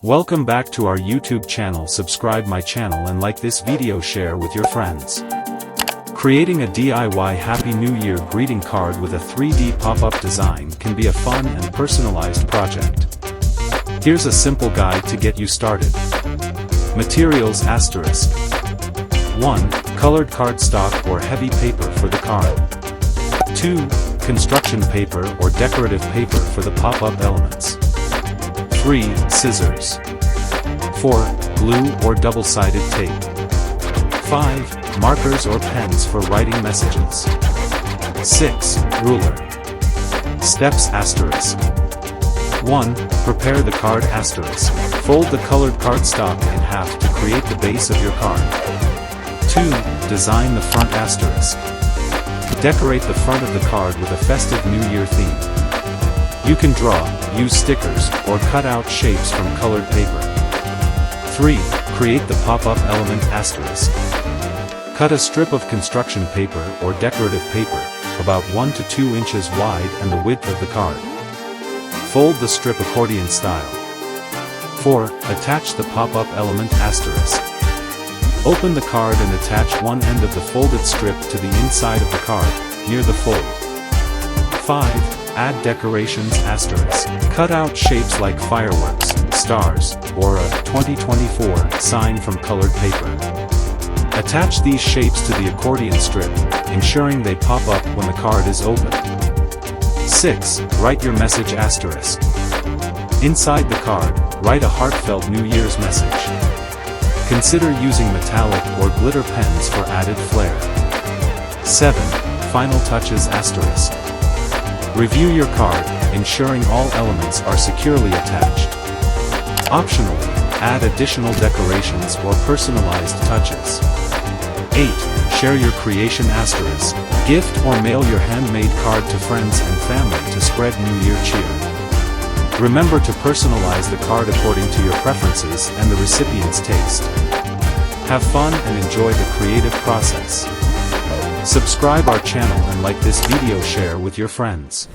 Welcome back to our YouTube channel. Subscribe my channel and like this video, share with your friends. Creating a DIY Happy New Year greeting card with a 3D pop-up design can be a fun and personalized project. Here's a simple guide to get you started. Materials ***. 1. Colored cardstock or heavy paper for the card. 2. Construction paper or decorative paper for the pop-up elements. 3. Scissors. 4. Glue or double-sided tape. 5. Markers or pens for writing messages. 6. Ruler. Steps ***. 1. Prepare the card ***. Fold the colored cardstock in half to create the base of your card. 2. Design the front ***. Decorate the front of the card with a festive New Year theme. You can draw, use stickers, or cut out shapes from colored paper. 3. Create the pop-up element ***. Cut a strip of construction paper or decorative paper, about 1 to 2 inches wide and the width of the card. Fold the strip accordion style. 4. Attach the pop-up element ***. Open the card and attach one end of the folded strip to the inside of the card, near the fold. 5. Add decorations ***. Cut out shapes like fireworks, stars, or a 2024 sign from colored paper. Attach these shapes to the accordion strip, ensuring they pop up when the card is opened. 6. Write your message ***. Inside the card, write a heartfelt New Year's message. Consider using metallic or glitter pens for added flair. 7. Final touches ***. Review your card, ensuring all elements are securely attached. Optionally, add additional decorations or personalized touches. 8. Share your creation ***. Gift or mail your handmade card to friends and family to spread New Year cheer. Remember to personalize the card according to your preferences and the recipient's taste. Have fun and enjoy the creative process. Subscribe our channel and like this video, share with your friends.